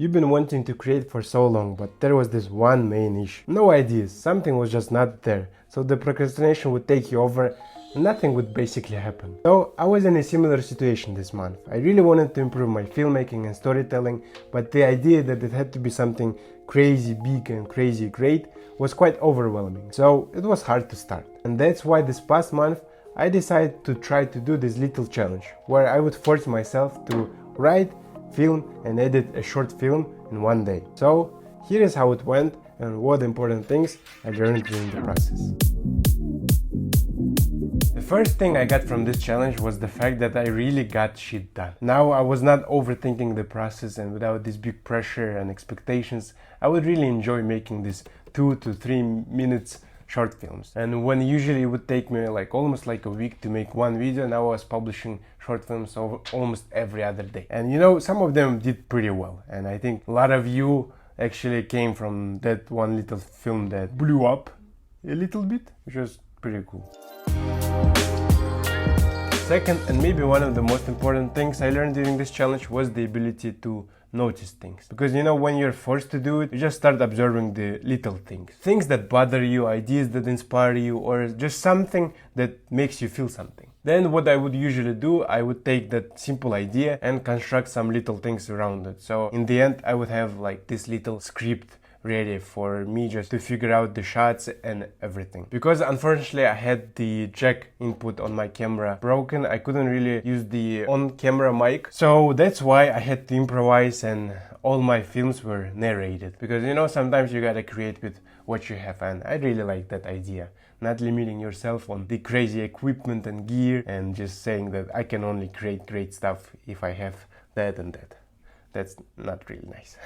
You've been wanting to create for so long, but there was this one main issue. No ideas, something was just not there, so the procrastination would take you over and nothing would basically happen. So I was in a similar situation this month. I really wanted to improve my filmmaking and storytelling, but the idea that it had to be something crazy big and crazy great was quite overwhelming, so it was hard to start. And that's why this past month I decided to try to do this little challenge, where I would force myself to write, film and edit a short film in one day. So here is how it went and what important things I learned during the process. The first thing I got from this challenge was the fact that I really got shit done. Now I was not overthinking the process, and without this big pressure and expectations, I would really enjoy making these 2 to 3 minutes short films. And when usually it would take me almost like a week to make one video, now I was publishing short films almost every other day. And some of them did pretty well, and I think a lot of you actually came from that one little film that blew up a little bit, which was pretty cool. Second, and maybe one of the most important things I learned during this challenge, was the ability to notice things. Because when you're forced to do it, you just start observing the little things. Things that bother you, ideas that inspire you, or just something that makes you feel something. Then what I would usually do, I would take that simple idea and construct some little things around it. So in the end, I would have this little script ready for me just to figure out the shots and everything. Because unfortunately I had the jack input on my camera broken, I couldn't really use the on-camera mic, so that's why I had to improvise, and all my films were narrated. Because sometimes you gotta create with what you have, and I really like that idea. Not limiting yourself on the crazy equipment and gear and just saying that I can only create great stuff if I have that and that. That's not really nice.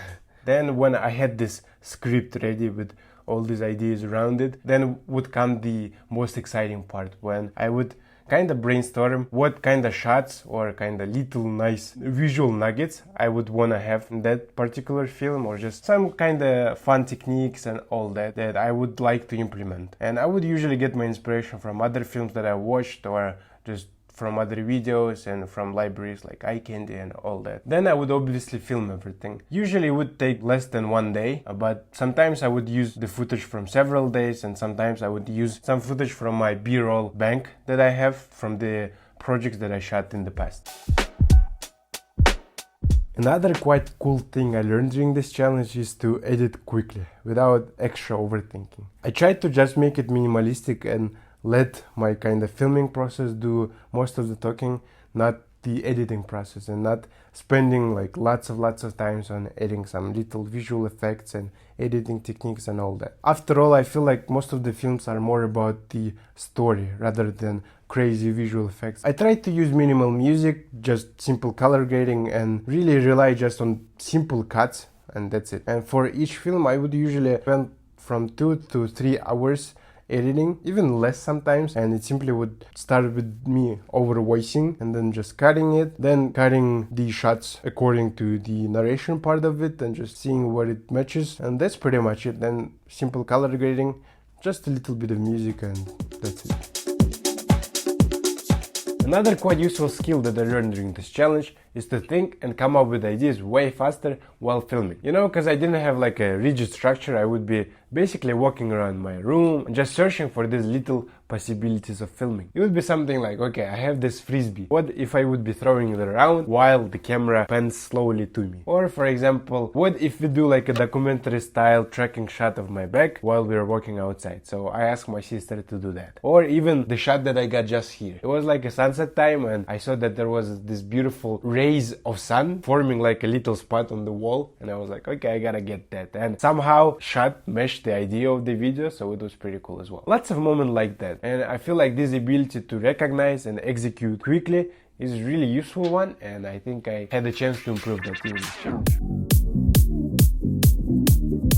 Then when I had this script ready with all these ideas around it, then would come the most exciting part, when I would kind of brainstorm what kind of shots or kind of little nice visual nuggets I would want to have in that particular film, or just some kind of fun techniques and all that I would like to implement. And I would usually get my inspiration from other films that I watched, or just from other videos and from libraries like Eye Candy and all that. Then I would obviously film everything. Usually it would take less than one day, but sometimes I would use the footage from several days, and sometimes I would use some footage from my B-roll bank that I have from the projects that I shot in the past. Another quite cool thing I learned during this challenge is to edit quickly, without extra overthinking. I tried to just make it minimalistic and let my kind of filming process do most of the talking, not the editing process, and not spending lots of times on adding some little visual effects and editing techniques and all that. After all, I feel like most of the films are more about the story rather than crazy visual effects. I tried to use minimal music, just simple color grading, and really rely just on simple cuts, and that's it. And for each film I would usually spend from 2 to 3 hours editing, even less sometimes, and it simply would start with me over voicing and then just cutting it, then cutting the shots according to the narration part of it and just seeing where it matches, and that's pretty much it. Then simple color grading, just a little bit of music, and that's it. Another quite useful skill that I learned during this challenge is to think and come up with ideas way faster while filming. Because I didn't have a rigid structure, I would be basically walking around my room and just searching for these little possibilities of filming. It would be something like, okay, I have this frisbee. What if I would be throwing it around while the camera pans slowly to me? Or for example, what if we do a documentary style tracking shot of my back while we are walking outside? So I asked my sister to do that. Or even the shot that I got just here. It was a sunset time, and I saw that there was this beautiful rays of sun forming a little spot on the wall, and I was like, okay, I gotta get that. And somehow shot meshed the idea of the video, so it was pretty cool as well. Lots of moments like that, and I feel like this ability to recognize and execute quickly is a really useful one, and I think I had a chance to improve that during this challenge.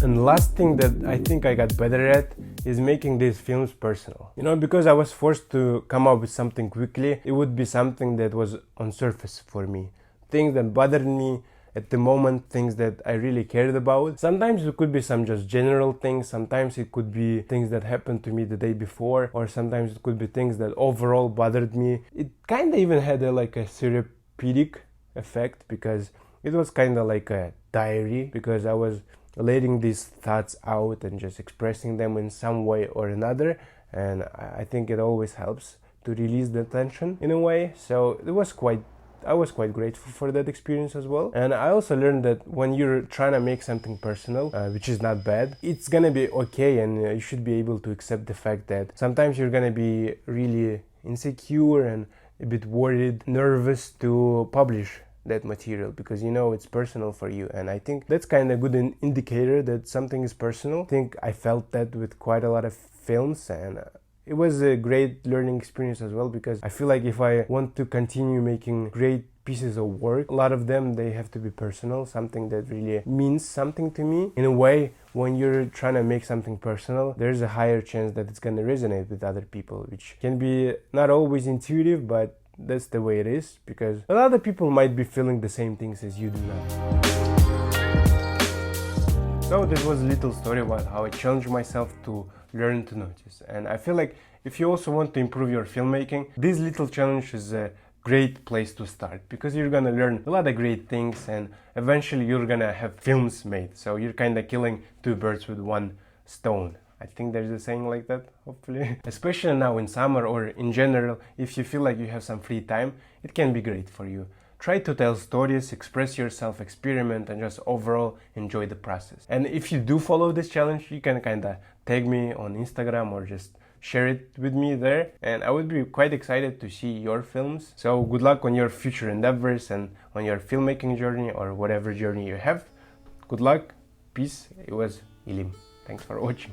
And the last thing that I think I got better at is making these films personal. Because I was forced to come up with something quickly, it would be something that was on surface for me. Things that bothered me at the moment, things that I really cared about. Sometimes it could be some just general things, sometimes it could be things that happened to me the day before, or sometimes it could be things that overall bothered me. It kind of even had a therapeutic effect, because It was kind of like a diary, because I was letting these thoughts out and just expressing them in some way or another, and I think it always helps to release the tension in a way. So I was quite grateful for that experience as well. And I also learned that when you're trying to make something personal, which is not bad, it's gonna be okay, and you should be able to accept the fact that sometimes you're gonna be really insecure and a bit worried, nervous to publish that material, because you know it's personal for you. And I think that's kind of good indicator that something is personal. I think I felt that with quite a lot of films, and it was a great learning experience as well, because I feel like if I want to continue making great pieces of work, a lot of them, they have to be personal, something that really means something to me. In a way, when you're trying to make something personal, there's a higher chance that it's going to resonate with other people, which can be not always intuitive, but that's the way it is, because a lot of people might be feeling the same things as you do now. So this was a little story about how I challenged myself to learn to notice. And I feel like if you also want to improve your filmmaking, this little challenge is a great place to start, because you're gonna learn a lot of great things, and eventually you're gonna have films made. So you're kind of killing two birds with one stone. I think there's a saying like that, hopefully. Especially now in summer, or in general, if you feel like you have some free time, it can be great for you. Try to tell stories, express yourself, experiment, and just overall enjoy the process. And if you do follow this challenge, you can kind of tag me on Instagram or just share it with me there, and I would be quite excited to see your films. So good luck on your future endeavors and on your filmmaking journey, or whatever journey you have. Good luck, peace. It was Ilim. Thanks for watching.